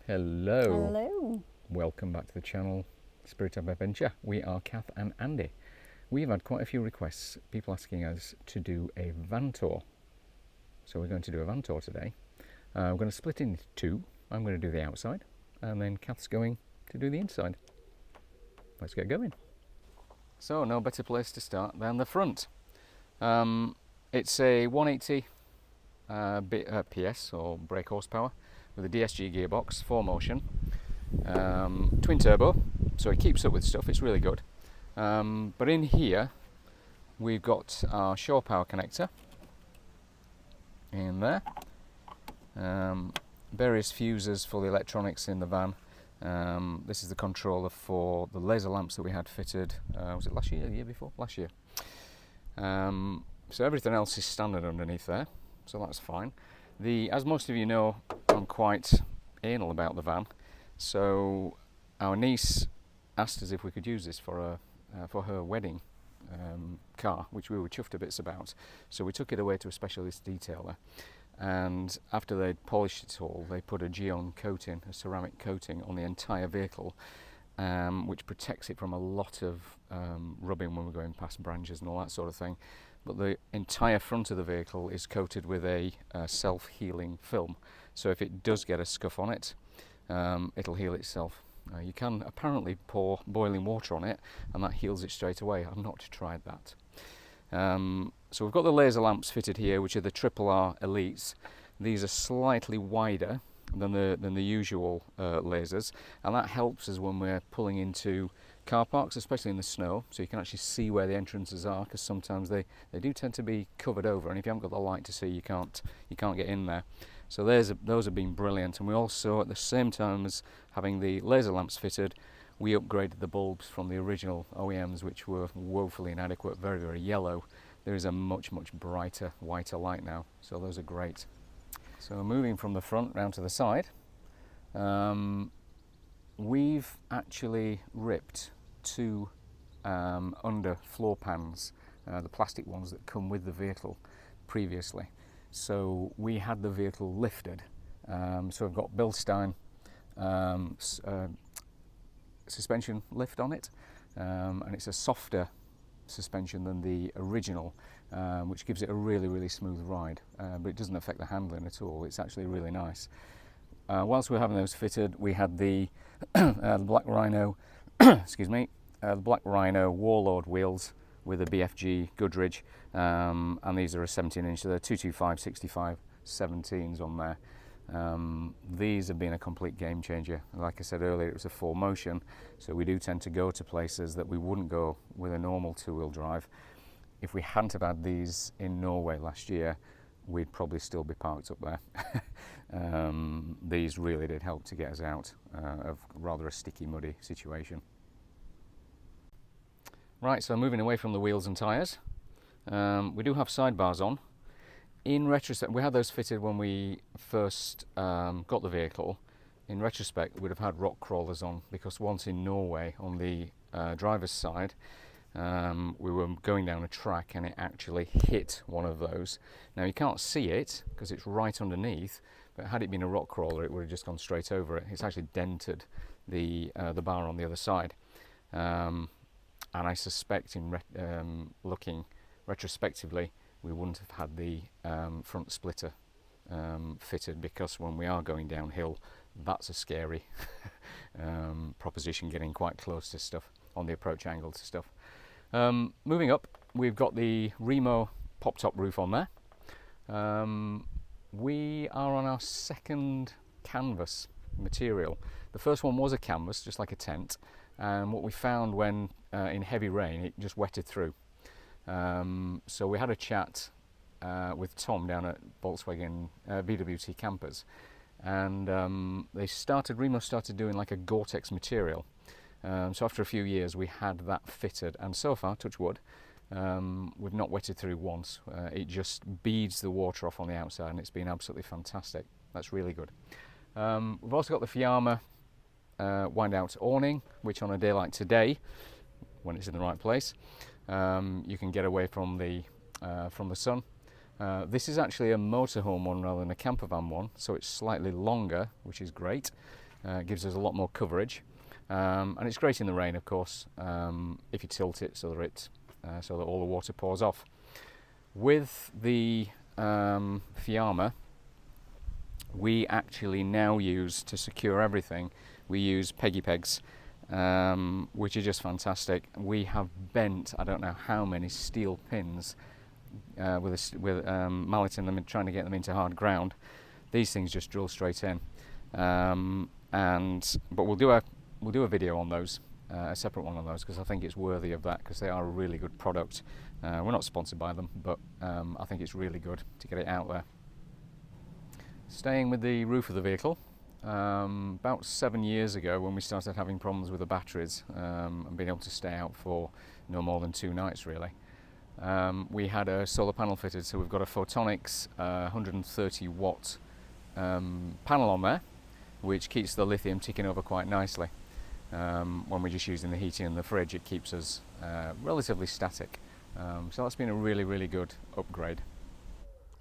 Hello. Hello. Welcome back to the channel, Spirit of Adventure. We are Kath and Andy. We've had quite a few requests, people asking us to do a van tour. So we're going to do a van tour today. We're going to split into two. I'm going to do the outside, and then Kath's going to do the inside. Let's get going. So no better place to start than the front. It's a 180 PS or brake horsepower with a DSG gearbox, 4-motion, twin turbo, so it keeps up with stuff. It's really good. But in here we've got our shore power connector in there, various fuses for the electronics in the van. This is the controller for the laser lamps that we had fitted, was it last year, the year before? Last year. So everything else is standard underneath there, so that's fine. As most of you know, I'm quite anal about the van, so our niece asked us if we could use this for her wedding car, which we were chuffed to bits about. So we took it away to a specialist detailer, and after they'd polished it all, they put a Geon coating, a ceramic coating, on the entire vehicle, which protects it from a lot of rubbing when we're going past branches and all that sort of thing. But the entire front of the vehicle is coated with a self-healing film, so if it does get a scuff on it, it'll heal itself. You can apparently pour boiling water on it and that heals it straight away. I've not tried that. So we've got the laser lamps fitted here, which are the R Elites. These are slightly wider than the usual lasers, and that helps us when we're pulling into car parks, especially in the snow, so you can actually see where the entrances are, because sometimes they do tend to be covered over, and if you haven't got the light to see, you can't get in there. So those have been brilliant. And we also, at the same time as having the laser lamps fitted, we upgraded the bulbs from the original OEMs, which were woefully inadequate, very, very yellow. There is a much, much brighter, whiter light now, so those are great. So moving from the front round to the side, we've actually ripped two under floor pans, the plastic ones that come with the vehicle previously. So we had the vehicle lifted, so I've got Bilstein suspension lift on it, and it's a softer suspension than the original, which gives it a really, really smooth ride, but it doesn't affect the handling at all. It's actually really nice. Whilst we were having those fitted, we had the black Rhino excuse me, the black Rhino Warlord wheels with a BF Goodridge, and these are a 17-inch, so they're 225/65 17s on there. These have been a complete game changer. Like I said earlier, it was a 4-motion, so we do tend to go to places that we wouldn't go with a normal 2-wheel drive. If we hadn't have had these in Norway last year, we'd probably still be parked up there. These really did help to get us out of rather a sticky, muddy situation. Right, so moving away from the wheels and tyres, we do have sidebars on. In retrospect, we had those fitted when we first got the vehicle. In retrospect, we'd have had rock crawlers on, because once in Norway, on the driver's side, we were going down a track and it actually hit one of those. Now you can't see it because it's right underneath, but had it been a rock crawler, it would have just gone straight over it. It's actually dented the bar on the other side. And I suspect, in looking retrospectively, we wouldn't have had the front splitter fitted, because when we are going downhill, that's a scary proposition, getting quite close to stuff on the approach angle to stuff. Moving up, we've got the reimo pop-top roof on there. We are on our second canvas material. The first one was a canvas, just like a tent, and what we found when in heavy rain, it just wetted through. So we had a chat with Tom down at Volkswagen VWT Campers, and Reimo started doing like a Gore-Tex material. So after a few years, we had that fitted, and so far, touch wood, we've not wetted through once. It just beads the water off on the outside, and it's been absolutely fantastic. That's really good. We've also got the Fiamma wind out awning, which on a day like today, when it's in the right place, you can get away from the sun. This is actually a motorhome one rather than a camper van one, so it's slightly longer, which is great. It gives us a lot more coverage, and it's great in the rain, of course, if you tilt it so that all the water pours off. With the Fiamma, we actually now use, to secure everything, we use peggy pegs, which are just fantastic. We have bent I don't know how many steel pins with mallet in them and trying to get them into hard ground. These things just drill straight in, but we'll do a video on those, a separate one on those, because I think it's worthy of that, because they are a really good product. We're not sponsored by them, but I think it's really good to get it out there. Staying with the roof of the vehicle, about 7 years ago, when we started having problems with the batteries and being able to stay out for no more than 2 nights really, we had a solar panel fitted. So we've got a Photonics 130 watt panel on there, which keeps the lithium ticking over quite nicely. When we're just using the heating in the fridge, it keeps us relatively static. So that's been a really, really good upgrade.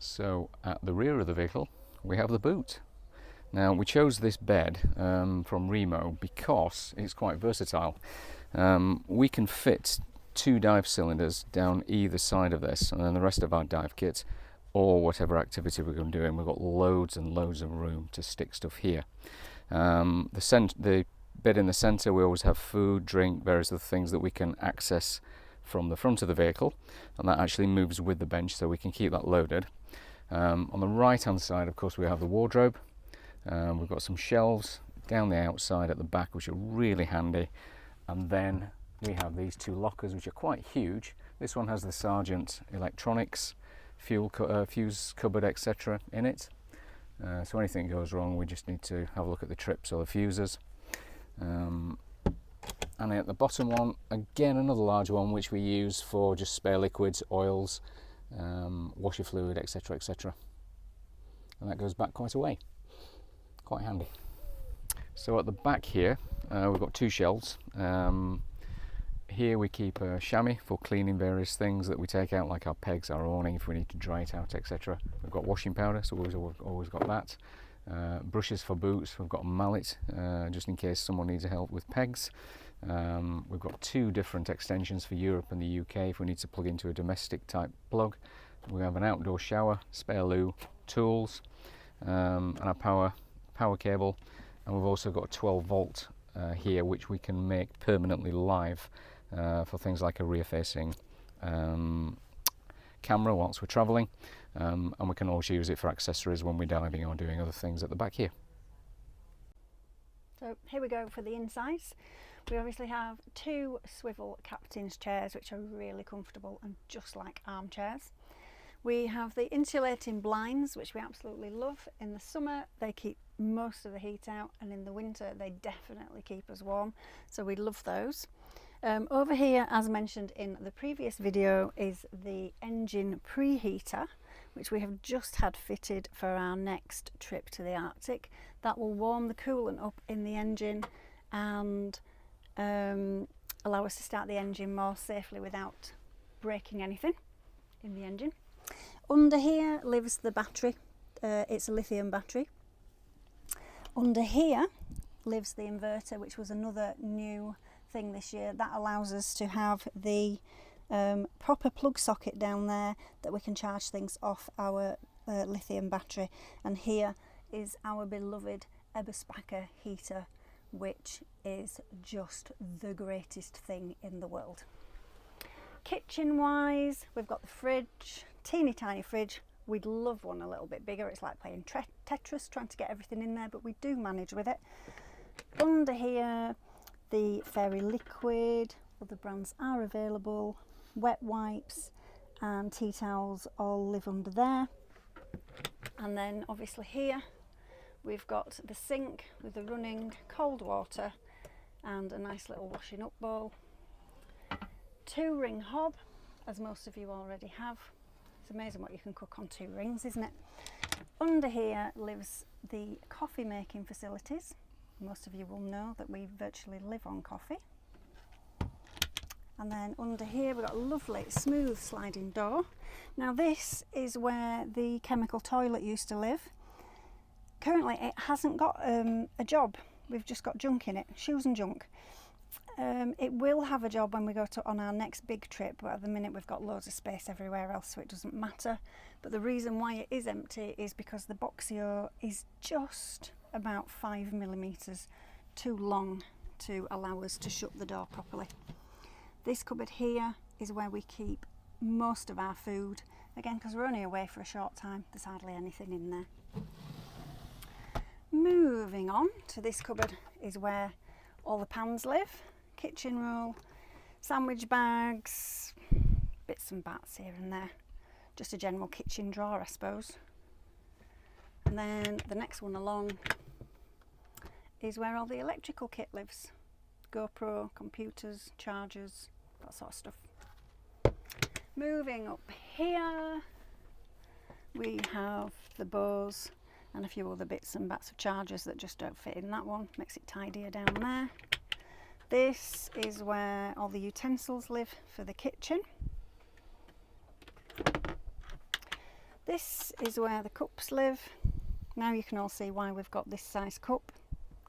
So at the rear of the vehicle, we have the boot. Now, we chose this bed from Reimo because it's quite versatile. We can fit 2 dive cylinders down either side of this, and then the rest of our dive kit, or whatever activity we're going to do in, we've got loads and loads of room to stick stuff here. The bed in the centre, we always have food, drink, various other things that we can access from the front of the vehicle, and that actually moves with the bench, so we can keep that loaded. On the right hand side, of course, we have the wardrobe. We've got some shelves down the outside at the back, which are really handy, and then we have these 2 lockers, which are quite huge. This one has the Sargent electronics, fuse cupboard, etc. in it, so anything goes wrong, we just need to have a look at the trips or the fuses. And at the bottom one, again another large one, which we use for just spare liquids, oils, washer fluid, etc, etc, and that goes back quite a way, quite handy. So at the back here, we've got 2 shelves. Here we keep a chamois for cleaning various things that we take out, like our pegs, our awning, if we need to dry it out, etc. We've got washing powder, so we've always got that. Brushes for boots. We've got a mallet, just in case someone needs help with pegs. We've got 2 different extensions for Europe and the UK if we need to plug into a domestic type plug. We have an outdoor shower, spare loo, tools, and our power cable, and we've also got a 12 volt here, which we can make permanently live for things like a rear facing camera whilst we're travelling, and we can also use it for accessories when we're diving or doing other things at the back here. So here we go for the insides. We obviously have 2 swivel captain's chairs, which are really comfortable and just like armchairs. We have the insulating blinds, which we absolutely love. In the summer they keep most of the heat out, and in the winter they definitely keep us warm, so we love those. Over here, as mentioned in the previous video, is the engine preheater, which we have just had fitted for our next trip to the Arctic. That will warm the coolant up in the engine and allow us to start the engine more safely without breaking anything in the engine. Under here lives the battery. It's a lithium battery. Under here lives the inverter, which was another new thing this year. That allows us to have the proper plug socket down there that we can charge things off our lithium battery. And here is our beloved Eberspacher heater, which is just the greatest thing in the world. Kitchen wise, we've got the fridge, teeny tiny fridge. We'd love one a little bit bigger. It's like playing Tetris, trying to get everything in there, but we do manage with it. Under here, the Fairy liquid, other brands are available, wet wipes and tea towels all live under there. And then obviously here we've got the sink with the running cold water and a nice little washing up bowl. 2-ring hob, as most of you already have. It's amazing what you can cook on 2 rings, isn't it? Under here lives the coffee making facilities. Most of you will know that we virtually live on coffee. And then under here we've got a lovely smooth sliding door. Now this is where the chemical toilet used to live. Currently it hasn't got a job we've just got junk in it, shoes and junk. It will have a job when we go on our next big trip, but at the minute we've got loads of space everywhere else, so it doesn't matter. But the reason why it is empty is because the Boxio is just about 5mm too long to allow us to shut the door properly. This cupboard here is where we keep most of our food, again because we're only away for a short time, there's hardly anything in there. Moving on to this cupboard is where all the pans live, kitchen roll, sandwich bags, bits and bats here and there, just a general kitchen drawer I suppose. And then the next one along is where all the electrical kit lives, GoPro, computers, chargers, that sort of stuff. Moving up here we have the bows and a few other bits and bats of chargers that just don't fit in that one, makes it tidier down there. This is where all the utensils live for the kitchen. This is where the cups live. Now you can all see why we've got this size cup,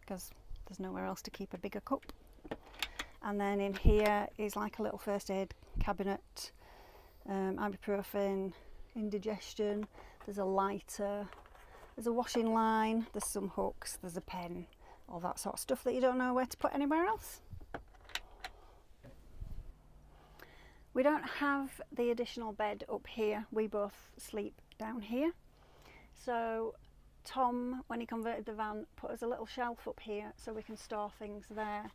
because there's nowhere else to keep a bigger cup. And then in here is like a little first aid cabinet, ibuprofen, indigestion, there's a lighter, there's a washing line, there's some hooks, there's a pen, all that sort of stuff that you don't know where to put anywhere else. We don't have the additional bed up here, we both sleep down here. So Tom, when he converted the van, put us a little shelf up here so we can store things there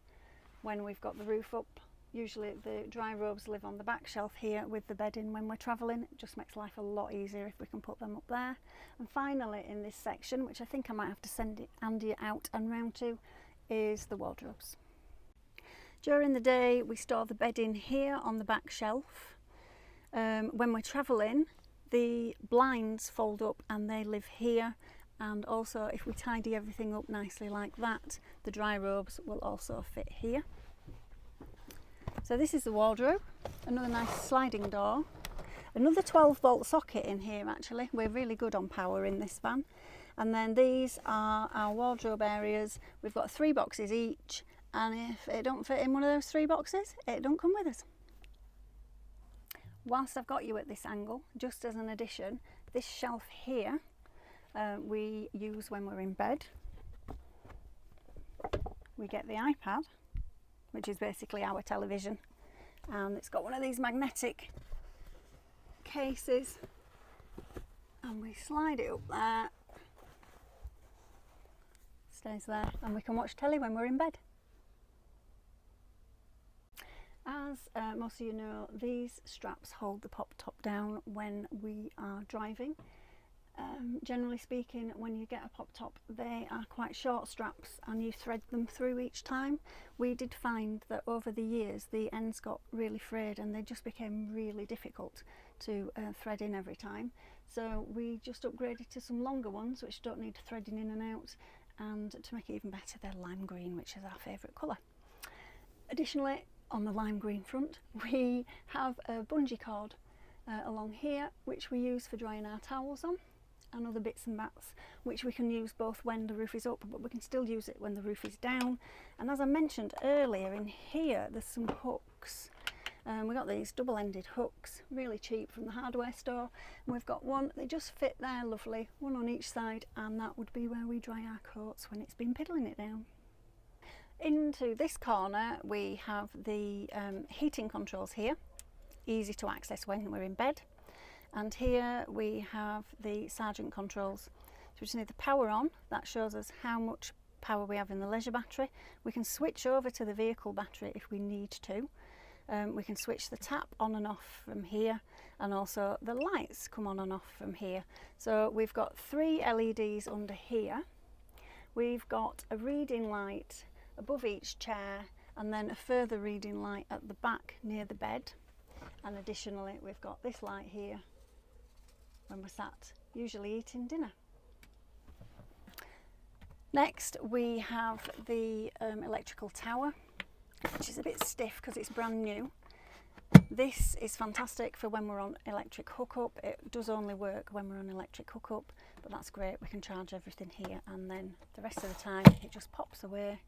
when we've got the roof up. Usually the dry robes live on the back shelf here with the bed in when we're travelling. It just makes life a lot easier if we can put them up there. And finally in this section, which I think I might have to send Andy out and round to, is the wardrobes. During the day we store the bed in here on the back shelf. When we're travelling, the blinds fold up and they live here, and also if we tidy everything up nicely like that, the dry robes will also fit here. So this is the wardrobe, another nice sliding door, another 12-volt socket in here actually. We're really good on power in this van. And then these are our wardrobe areas. We've got 3 boxes each, and if it don't fit in one of those 3 boxes, it don't come with us. Whilst I've got you at this angle, just as an addition, this shelf here we use when we're in bed. We get the iPad, which is basically our television, and it's got one of these magnetic cases, and we slide it up there, stays there, and we can watch telly when we're in bed. As most of you know, these straps hold the pop top down when we are driving. Generally speaking, when you get a pop top, they are quite short straps and you thread them through each time. We did find that over the years the ends got really frayed and they just became really difficult to thread in every time. So we just upgraded to some longer ones which don't need threading in and out, and to make it even better, they're lime green, which is our favourite colour. Additionally, on the lime green front, we have a bungee cord along here which we use for drying our towels on, and other bits and bats which we can use both when the roof is up, but we can still use it when the roof is down. And as I mentioned earlier, in here there's some hooks. We got these double-ended hooks, really cheap, from the hardware store, and we've got one, they just fit there lovely, one on each side, and that would be where we dry our coats when it's been piddling it down. Into this corner we have the heating controls here, easy to access when we're in bed. And here we have the Sergeant controls. So we just need the power on, that shows us how much power we have in the leisure battery. We can switch over to the vehicle battery if we need to. We can switch the tap on and off from here, and also the lights come on and off from here. So we've got 3 LEDs under here. We've got a reading light above each chair, and then a further reading light at the back near the bed. And additionally we've got this light here when we're sat usually eating dinner. Next we have the electrical tower, which is a bit stiff because it's brand new. This is fantastic for when we're on electric hookup. It does only work when we're on electric hookup, but that's great. We can charge everything here, and then the rest of the time it just pops away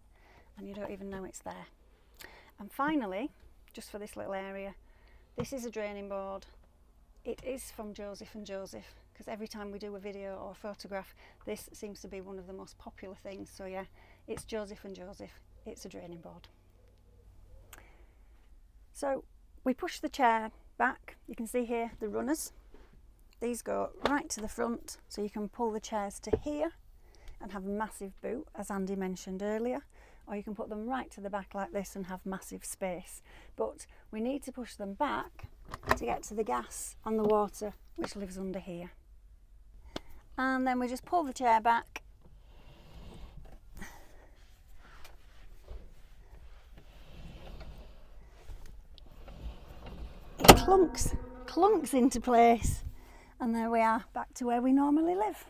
and you don't even know it's there. And finally, just for this little area, this is a draining board. It is from Joseph and Joseph, because every time we do a video or a photograph, this seems to be one of the most popular things. So yeah, it's Joseph and Joseph. It's a draining board. So we push the chair back. You can see here the runners. These go right to the front, so you can pull the chairs to here and have a massive boot, as Andy mentioned earlier, or you can put them right to the back like this and have massive space. But we need to push them back to get to the gas and the water, which lives under here. And then we just pull the chair back. It clunks into place, and there we are, back to where we normally live.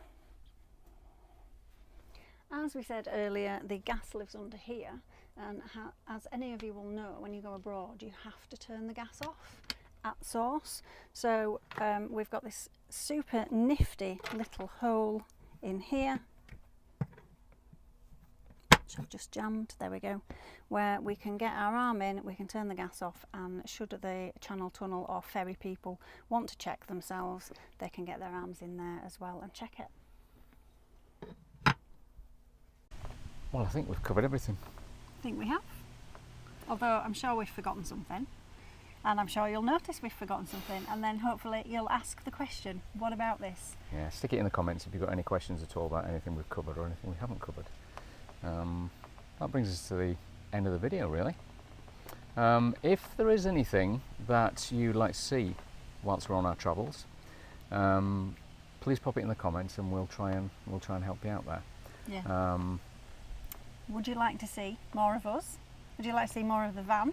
As we said earlier, the gas lives under here, and as any of you will know, when you go abroad you have to turn the gas off at source. So we've got this super nifty little hole in here, which I've just jammed, there we go, where we can get our arm in, we can turn the gas off, and should the channel tunnel or ferry people want to check themselves, they can get their arms in there as well and check it. Well, I think we've covered everything. I think we have, although I'm sure we've forgotten something, and I'm sure you'll notice we've forgotten something, and then hopefully you'll ask the question, what about this? Yeah, stick it in the comments if you've got any questions at all about anything we've covered or anything we haven't covered. That brings us to the end of the video, really. If there is anything that you'd like to see whilst we're on our travels, please pop it in the comments and we'll try and help you out there. Yeah. Would you like to see more of us? Would you like to see more of the van?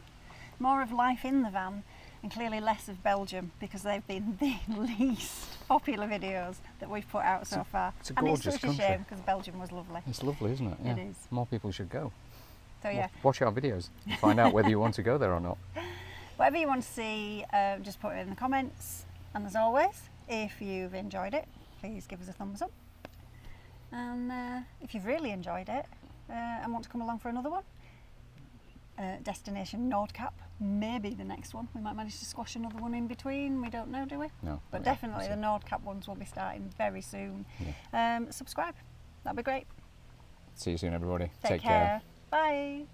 More of life in the van, and clearly less of Belgium, because they've been the least popular videos that we've put out so far. It's a gorgeous and it's such country. a shame, because Belgium was lovely. It's lovely, isn't it? Yeah. It is. More people should go. So yeah, Watch our videos and find out whether you want to go there or not. whatever you want to see, just put it in the comments. And as always, if you've enjoyed it, please give us a thumbs up. And if you've really enjoyed it and want to come along for another one, Destination Nordkap may be the next one. We might manage to squash another one in between, we don't know, do we? No. But definitely the Nordkap ones will be starting very soon. Yeah. Subscribe, that'd be great. See you soon, everybody. Take care. Bye.